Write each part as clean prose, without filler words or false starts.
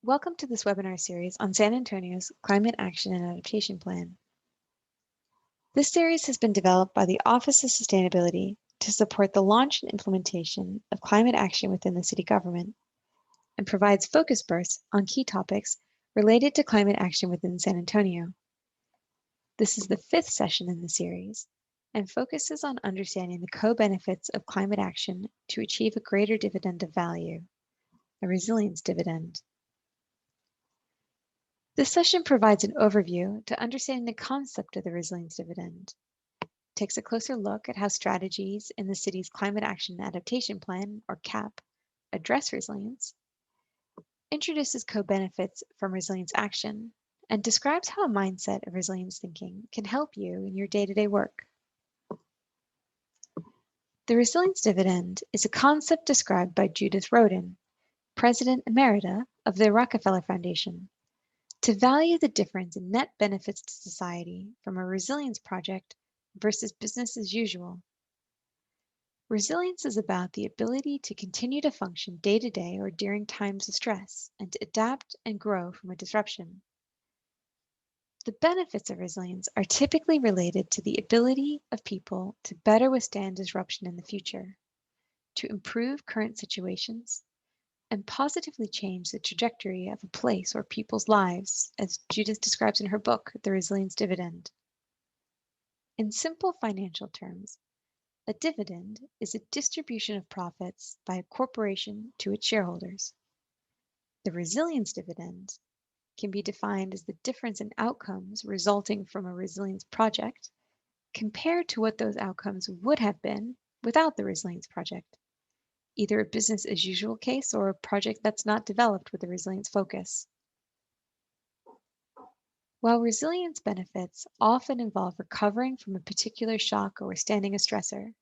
Welcome to this webinar series on San Antonio's Climate Action and Adaptation Plan. This series has been developed by the Office of Sustainability to support the launch and implementation of climate action within the city government and provides focus bursts on key topics related to climate action within San Antonio. This is the fifth session in the series and focuses on understanding the co-benefits of climate action to achieve a greater dividend of value, a resilience dividend. This session provides an overview to understanding the concept of the resilience dividend, takes a closer look at how strategies in the city's Climate Action and Adaptation Plan, or CAAP, address resilience, introduces co-benefits from resilience action, and describes how a mindset of resilience thinking can help you in your day-to-day work. The resilience dividend is a concept described by Judith Rodin, President Emerita of the Rockefeller Foundation, to value the difference in net benefits to society from a resilience project versus business as usual. Resilience is about the ability to continue to function day to day or during times of stress and to adapt and grow from a disruption. The benefits of resilience are typically related to the ability of people to better withstand disruption in the future, to improve current situations, and positively change the trajectory of a place or people's lives, as Judith describes in her book, The Resilience Dividend. In simple financial terms, a dividend is a distribution of profits by a corporation to its shareholders. The resilience dividend can be defined as the difference in outcomes resulting from a resilience project compared to what those outcomes would have been without the resilience project, either a business as usual case or a project that's not developed with a resilience focus. While resilience benefits often involve recovering from a particular shock or withstanding a stressor,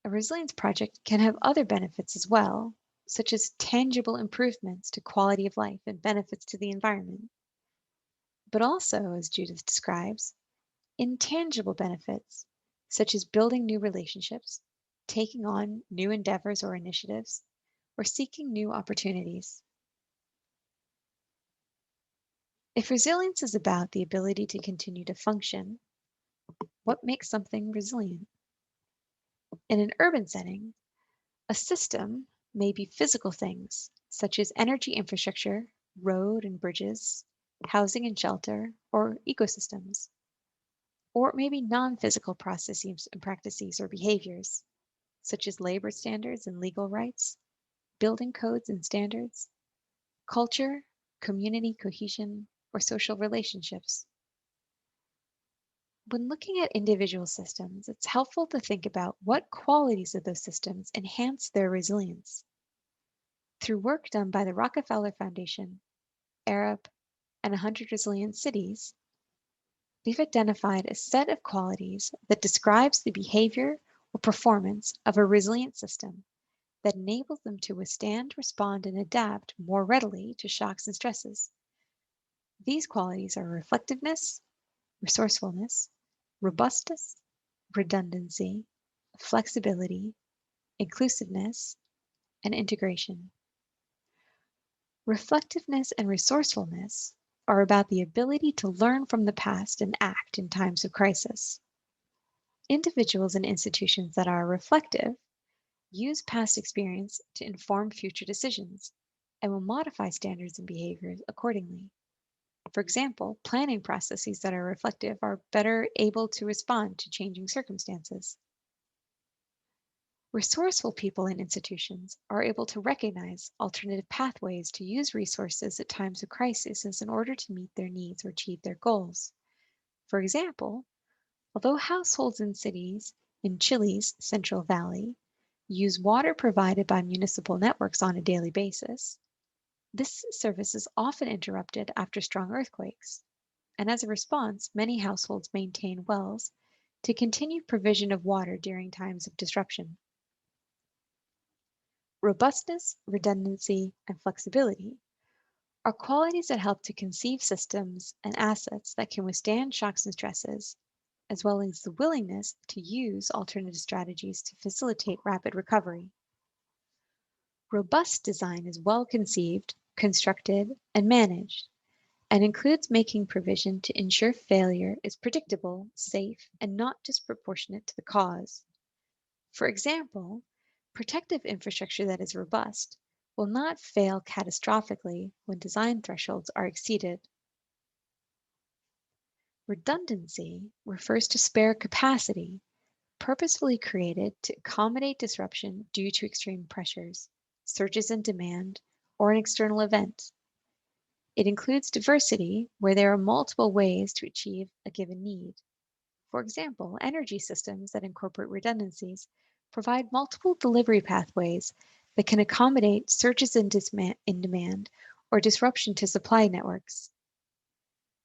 a resilience project can have other benefits as well, such as tangible improvements to quality of life and benefits to the environment. But also, as Judith describes, intangible benefits, such as building new relationships, taking on new endeavors or initiatives, or seeking new opportunities. If resilience is about the ability to continue to function, what makes something resilient? In an urban setting, a system may be physical things, such as energy infrastructure, road and bridges, housing and shelter, or ecosystems. Or it may be non-physical processes and practices or behaviors, such as labor standards and legal rights, building codes and standards, culture, community cohesion, or social relationships. When looking at individual systems, it's helpful to think about what qualities of those systems enhance their resilience. Through work done by the Rockefeller Foundation, Arab, and 100 Resilient Cities, we've identified a set of qualities that describes the behavior or performance of a resilient system that enables them to withstand, respond, and adapt more readily to shocks and stresses. These qualities are reflectiveness, resourcefulness, robustness, redundancy, flexibility, inclusiveness, and integration. Reflectiveness and resourcefulness are about the ability to learn from the past and act in times of crisis. Individuals and institutions that are reflective use past experience to inform future decisions and will modify standards and behaviors accordingly. For example, planning processes that are reflective are better able to respond to changing circumstances. Resourceful people and institutions are able to recognize alternative pathways to use resources at times of crisis in order to meet their needs or achieve their goals. For example, although households in cities in Chile's Central Valley use water provided by municipal networks on a daily basis, this service is often interrupted after strong earthquakes, and as a response, many households maintain wells to continue provision of water during times of disruption. Robustness, redundancy, and flexibility are qualities that help to conceive systems and assets that can withstand shocks and stresses, as well as the willingness to use alternative strategies to facilitate rapid recovery. Robust design is well conceived constructed, and managed, and includes making provision to ensure failure is predictable, safe, and not disproportionate to the cause. For example, protective infrastructure that is robust will not fail catastrophically when design thresholds are exceeded. Redundancy refers to spare capacity purposefully created to accommodate disruption due to extreme pressures, surges in demand, or an external event. It includes diversity where there are multiple ways to achieve a given need. For example, energy systems that incorporate redundancies provide multiple delivery pathways that can accommodate surges in demand or disruption to supply networks.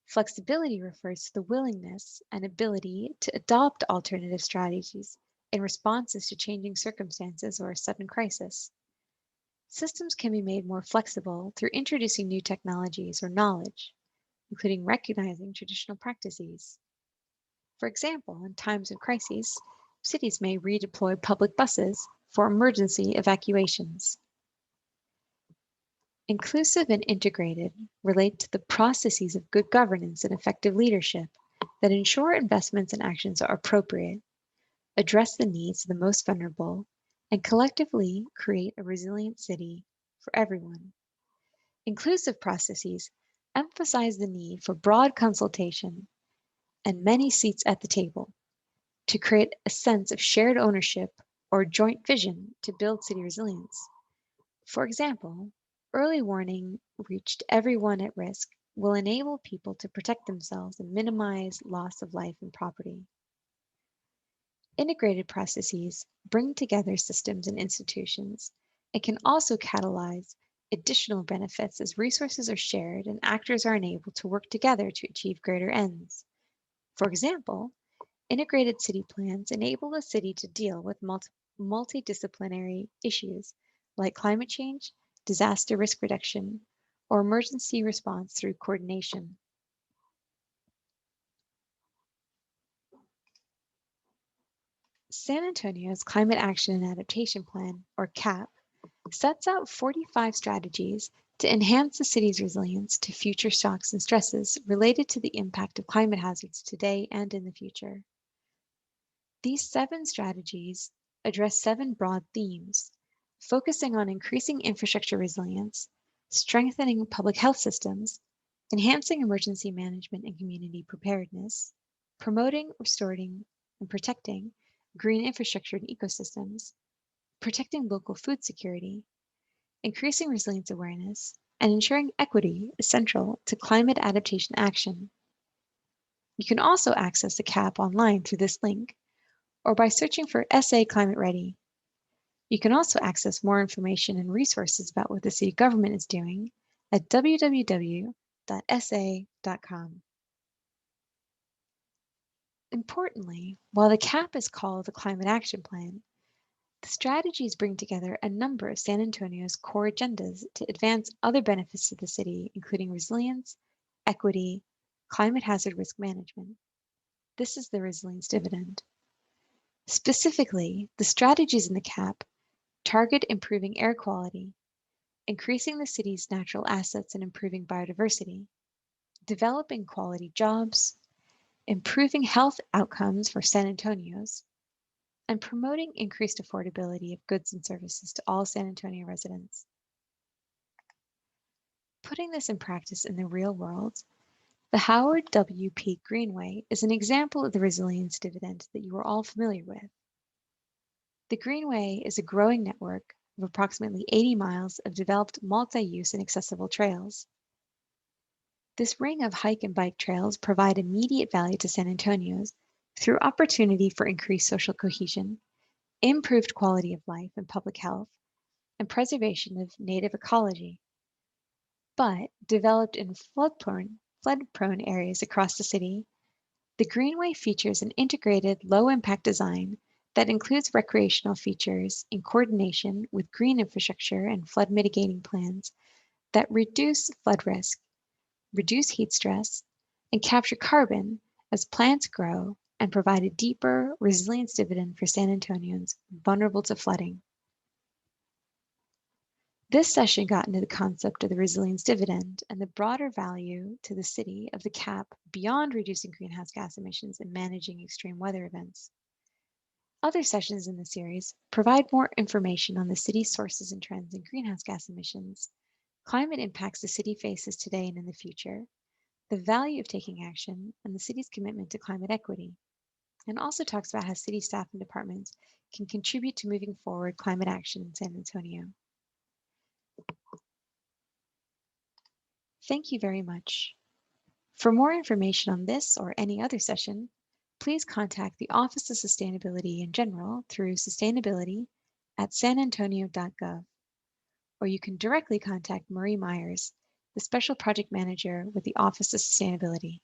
Flexibility refers to the willingness and ability to adopt alternative strategies in responses to changing circumstances or a sudden crisis. Systems can be made more flexible through introducing new technologies or knowledge, including recognizing traditional practices. For example, in times of crises, cities may redeploy public buses for emergency evacuations. Inclusive and integrated relate to the processes of good governance and effective leadership that ensure investments and actions are appropriate, address the needs of the most vulnerable, and collectively create a resilient city for everyone. Inclusive processes emphasize the need for broad consultation and many seats at the table to create a sense of shared ownership or joint vision to build city resilience. For example, early warning reached everyone at risk will enable people to protect themselves and minimize loss of life and property. Integrated processes bring together systems and institutions and can also catalyze additional benefits as resources are shared and actors are enabled to work together to achieve greater ends. For example, integrated city plans enable a city to deal with multidisciplinary issues like climate change, disaster risk reduction, or emergency response through coordination. San Antonio's Climate Action and Adaptation Plan, or CAAP, sets out 45 strategies to enhance the city's resilience to future shocks and stresses related to the impact of climate hazards today and in the future. These 7 strategies address 7 broad themes, focusing on increasing infrastructure resilience, strengthening public health systems, enhancing emergency management and community preparedness, promoting, restoring, and protecting green infrastructure and ecosystems, protecting local food security, increasing resilience awareness, and ensuring equity is central to climate adaptation action. You can also access the CAAP online through this link or by searching for SA Climate Ready. You can also access more information and resources about what the city government is doing at www.sa.com. Importantly, while the CAAP is called the Climate Action Plan, the strategies bring together a number of San Antonio's core agendas to advance other benefits to the city, including resilience, equity, climate hazard risk management. This is the Resilience Dividend. Specifically, the strategies in the CAAP target improving air quality, increasing the city's natural assets and improving biodiversity, developing quality jobs, improving health outcomes for San Antonians, and promoting increased affordability of goods and services to all San Antonio residents. Putting this in practice in the real world, the Howard WP Greenway is an example of the resilience dividend that you are all familiar with. The Greenway is a growing network of approximately 80 miles of developed multi-use and accessible trails. This ring of hike and bike trails provide immediate value to San Antonio's through opportunity for increased social cohesion, improved quality of life and public health, and preservation of native ecology. But developed in flood-prone areas across the city, the Greenway features an integrated low-impact design that includes recreational features in coordination with green infrastructure and flood mitigating plans that reduce flood risk, reduce heat stress, and capture carbon as plants grow and provide a deeper resilience dividend for San Antonians vulnerable to flooding. This session got into the concept of the resilience dividend and the broader value to the city of the CAAP beyond reducing greenhouse gas emissions and managing extreme weather events. Other sessions in the series provide more information on the city's sources and trends in greenhouse gas emissions, climate impacts the city faces today and in the future, the value of taking action, and the city's commitment to climate equity, and also talks about how city staff and departments can contribute to moving forward climate action in San Antonio. Thank you very much. For more information on this or any other session, please contact the Office of Sustainability in general through sustainability@sanantonio.gov, or you can directly contact Marie Myers, the Special Project Manager with the Office of Sustainability.